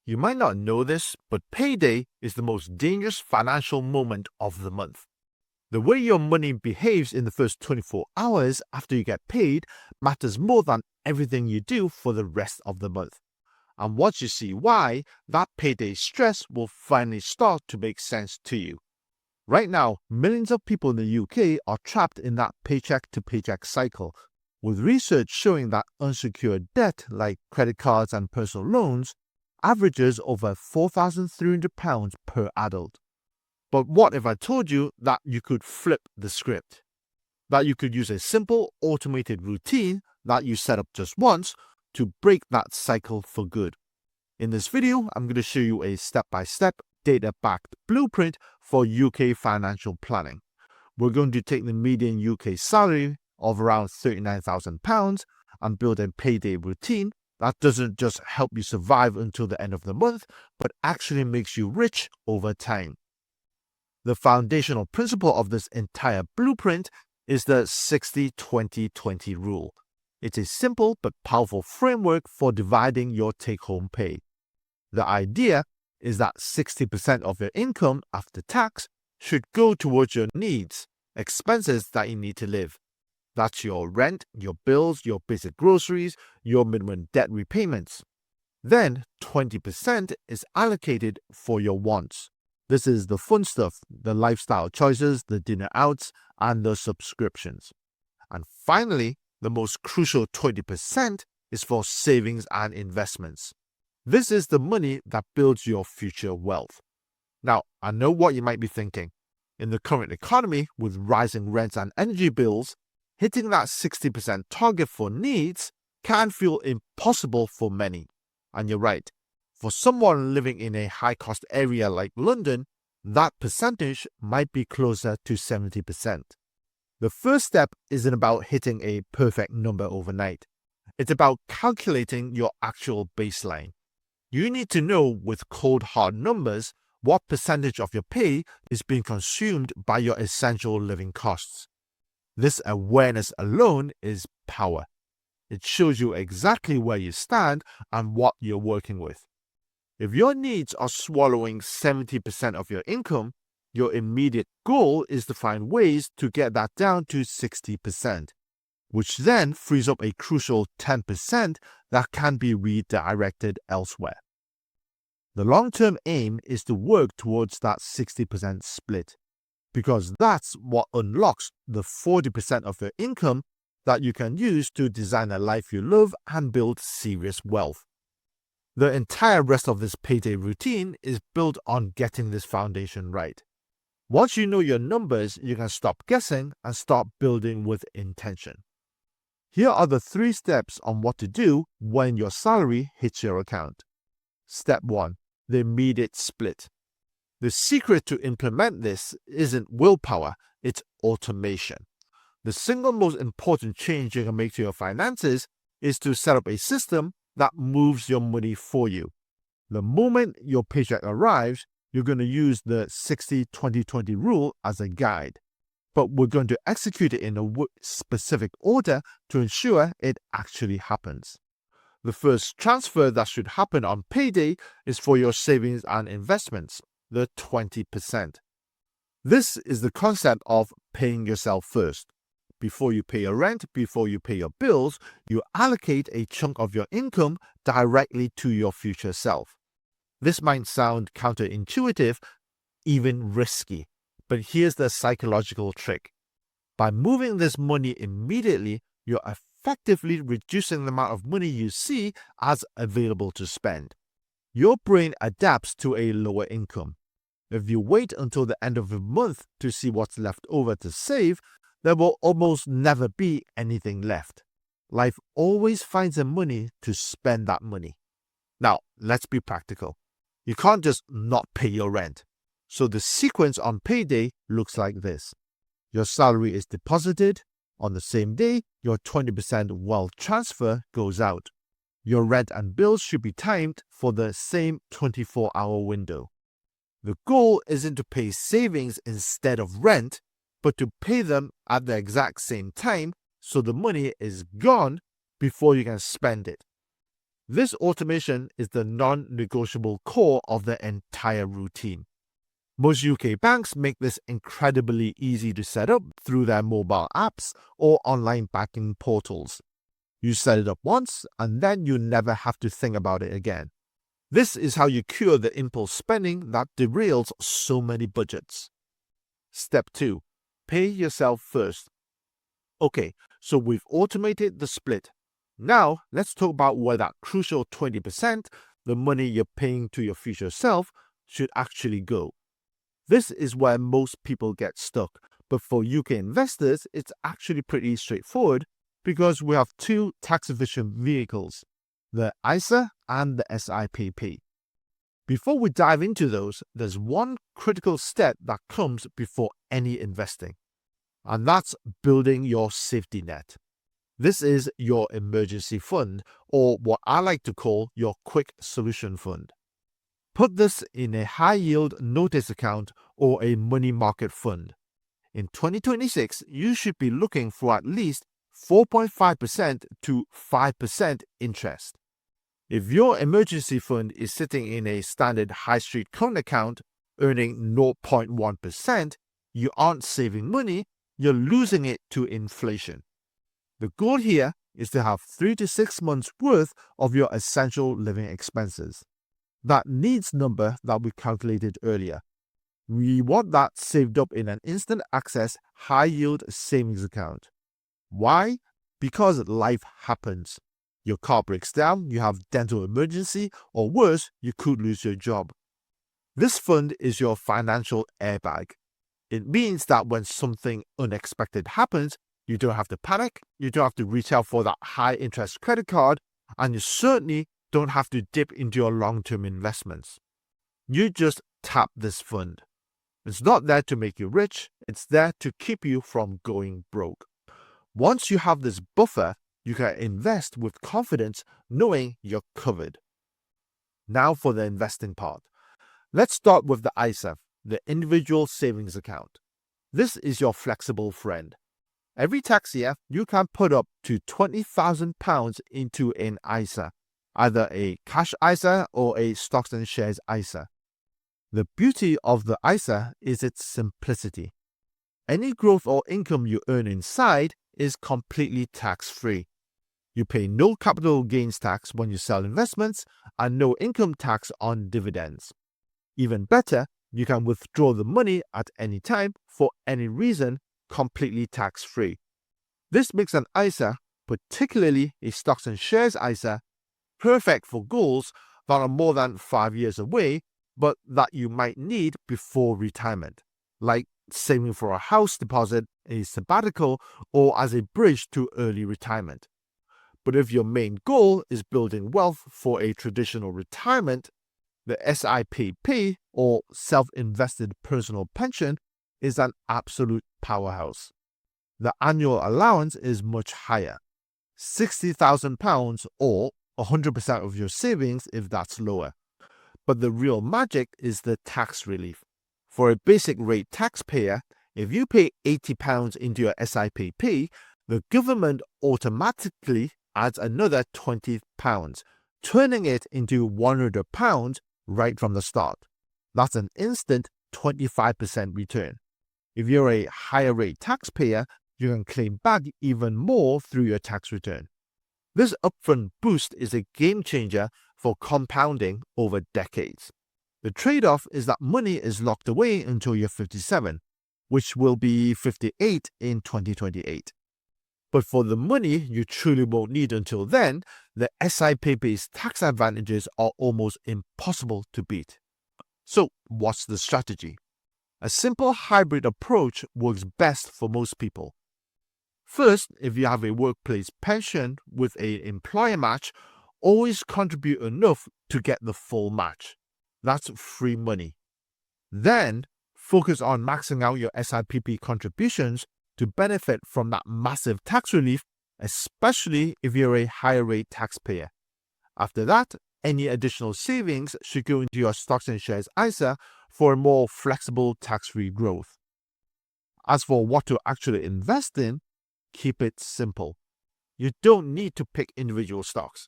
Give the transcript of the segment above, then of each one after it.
You might not know this, but payday is the most dangerous financial moment of the month. The way your money behaves in the first 24 hours after you get paid matters more than everything you do for the rest of the month. And once you see why, that payday stress will finally start to make sense to you. Right now, millions of people in the UK are trapped in that paycheck to paycheck cycle, with research showing that unsecured debt like credit cards and personal loans averages over £4,300 per adult. But what if I told you that you could flip the script? That you could use a simple automated routine that you set up just once to break that cycle for good. In this video, I'm going to show you a step-by-step data-backed blueprint for UK financial planning. We're going to take the median UK salary of around £39,000 and build a payday routine that doesn't just help you survive until the end of the month, but actually makes you rich over time. The foundational principle of this entire blueprint is the 60-20-20 rule. It's a simple but powerful framework for dividing your take-home pay. The idea is that 60% of your income after tax should go towards your needs, expenses that you need to live. That's your rent, your bills, your basic groceries, your minimum debt repayments. Then 20% is allocated for your wants. This is the fun stuff, the lifestyle choices, the dinner outs, and the subscriptions. And finally, the most crucial 20% is for savings and investments. This is the money that builds your future wealth. Now, I know what you might be thinking. In the current economy, with rising rents and energy bills, hitting that 60% target for needs can feel impossible for many. And you're right. For someone living in a high-cost area like London, that percentage might be closer to 70%. The first step isn't about hitting a perfect number overnight. It's about calculating your actual baseline. You need to know with cold hard numbers what percentage of your pay is being consumed by your essential living costs. This awareness alone is power. It shows you exactly where you stand and what you're working with. If your needs are swallowing 70% of your income, your immediate goal is to find ways to get that down to 60%, which then frees up a crucial 10% that can be redirected elsewhere. The long-term aim is to work towards that 60% split, because that's what unlocks the 40% of your income that you can use to design a life you love and build serious wealth. The entire rest of this payday routine is built on getting this foundation right. Once you know your numbers, you can stop guessing and start building with intention. Here are the 3 steps on what to do when your salary hits your account. Step 1. The immediate split. The secret to implement this isn't willpower, it's automation. The single most important change you can make to your finances is to set up a system that moves your money for you. The moment your paycheck arrives, you're going to use the 60-20-20 rule as a guide. But we're going to execute it in a specific order to ensure it actually happens. The first transfer that should happen on payday is for your savings and investments, the 20%. This is the concept of paying yourself first. Before you pay your rent, before you pay your bills, you allocate a chunk of your income directly to your future self. This might sound counterintuitive, even risky, but here's the psychological trick. By moving this money immediately, you're effectively reducing the amount of money you see as available to spend. Your brain adapts to a lower income. If you wait until the end of the month to see what's left over to save, there will almost never be anything left. Life always finds the money to spend that money. Now, let's be practical. You can't just not pay your rent. So the sequence on payday looks like this. Your salary is deposited. On the same day, your 20% wealth transfer goes out. Your rent and bills should be timed for the same 24-hour window. The goal isn't to pay savings instead of rent, but to pay them at the exact same time so the money is gone before you can spend it. This automation is the non-negotiable core of the entire routine. Most UK banks make this incredibly easy to set up through their mobile apps or online banking portals. You set it up once and then you never have to think about it again. This is how you cure the impulse spending that derails so many budgets. Step 2. Pay yourself first. Okay, so we've automated the split. Now, let's talk about where that crucial 20%, the money you're paying to your future self, should actually go. This is where most people get stuck, but for UK investors, it's actually pretty straightforward because we have two tax-efficient vehicles, the ISA and the SIPP. Before we dive into those, there's one critical step that comes before any investing, and that's building your safety net. This is your emergency fund, or what I like to call your quick solution fund. Put this in a high-yield notice account or a money market fund. In 2026, you should be looking for at least 4.5% to 5% interest. If your emergency fund is sitting in a standard high street current account earning 0.1%, you aren't saving money, you're losing it to inflation. The goal here is to have 3 to 6 months worth of your essential living expenses. That needs number that we calculated earlier. We want that saved up in an instant access high yield savings account. Why? Because life happens. Your car breaks down, you have dental emergency, or worse, you could lose your job. This fund is your financial airbag. It means that when something unexpected happens, you don't have to panic, you don't have to reach out for that high interest credit card, and you certainly don't have to dip into your long-term investments. You just tap this fund. It's not there to make you rich, it's there to keep you from going broke. Once you have this buffer, you can invest with confidence knowing you're covered. Now for the investing part. Let's start with the ISA, the individual savings account. This is your flexible friend. Every tax year, you can put up to £20,000 into an ISA, either a cash ISA or a stocks and shares ISA. The beauty of the ISA is its simplicity. Any growth or income you earn inside is completely tax-free. You pay no capital gains tax when you sell investments and no income tax on dividends. Even better, you can withdraw the money at any time for any reason completely tax-free. This makes an ISA, particularly a stocks and shares ISA, perfect for goals that are more than 5 years away but that you might need before retirement, like saving for a house deposit, a sabbatical, or as a bridge to early retirement. But if your main goal is building wealth for a traditional retirement, the SIPP, or Self-Invested Personal Pension, is an absolute powerhouse. The annual allowance is much higher, £60,000 or 100% of your savings if that's lower. But the real magic is the tax relief. For a basic rate taxpayer, if you pay £80 into your SIPP, the government automatically adds another £20, turning it into £100 right from the start. That's an instant 25% return. If you're a higher rate taxpayer, you can claim back even more through your tax return. This upfront boost is a game changer for compounding over decades. The trade-off is that money is locked away until you're 57, which will be 58 in 2028. But for the money you truly won't need until then, the SIPP's tax advantages are almost impossible to beat. So, what's the strategy? A simple hybrid approach works best for most people. First, if you have a workplace pension with an employer match, always contribute enough to get the full match. That's free money. Then, focus on maxing out your SIPP contributions to benefit from that massive tax relief, especially if you're a higher rate taxpayer. After that, any additional savings should go into your stocks and shares ISA for a more flexible tax-free growth. As for what to actually invest in, keep it simple. You don't need to pick individual stocks.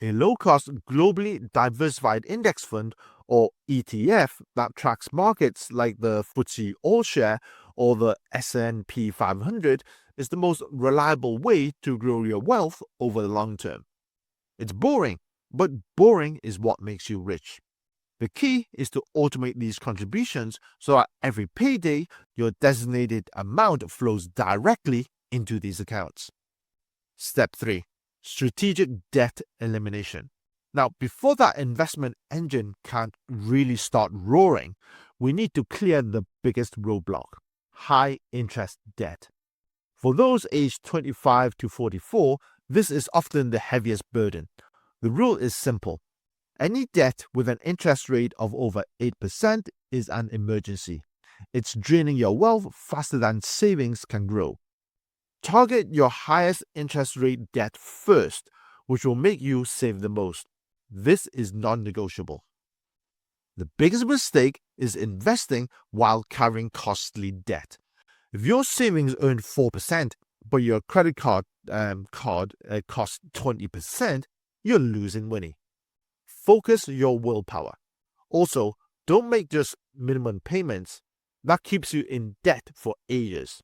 A low-cost, globally diversified index fund or ETF that tracks markets like the FTSE All-Share or the S&P 500 is the most reliable way to grow your wealth over the long term. It's boring, but boring is what makes you rich. The key is to automate these contributions so that every payday, your designated amount flows directly into these accounts. Step 3. Strategic debt elimination. Now, before that investment engine can really start roaring, we need to clear the biggest roadblock: high interest debt. For those aged 25 to 44, this is often the heaviest burden. The rule is simple: any debt with an interest rate of over 8% is an emergency. It's draining your wealth faster than savings can grow. Target your highest interest rate debt first, which will make you save the most. This is non-negotiable. The biggest mistake is investing while carrying costly debt. If your savings earn 4%, but your credit card costs 20%, you're losing money. Focus your willpower. Also, don't make just minimum payments. That keeps you in debt for ages.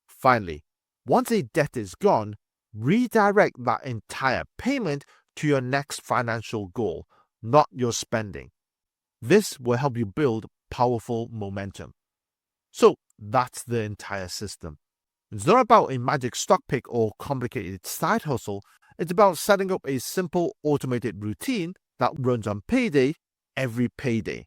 Finally, once a debt is gone, redirect that entire payment to your next financial goal, not your spending. This will help you build powerful momentum. So that's the entire system. It's not about a magic stock pick or complicated side hustle. It's about setting up a simple automated routine that runs on payday every payday.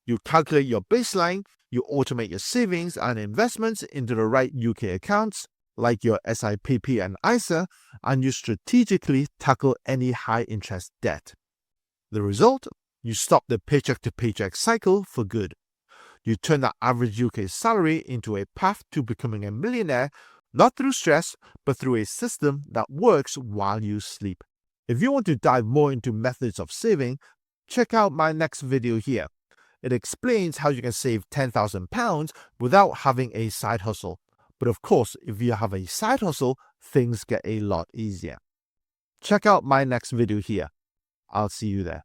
You calculate your baseline, you automate your savings and investments into the right UK accounts, like your SIPP and ISA, and you strategically tackle any high interest debt. The result? You stop the paycheck to paycheck cycle for good. You turn the average UK salary into a path to becoming a millionaire, not through stress, but through a system that works while you sleep. If you want to dive more into methods of saving, check out my next video here. It explains how you can save £10,000 without having a side hustle. But of course, if you have a side hustle, things get a lot easier. Check out my next video here. I'll see you there.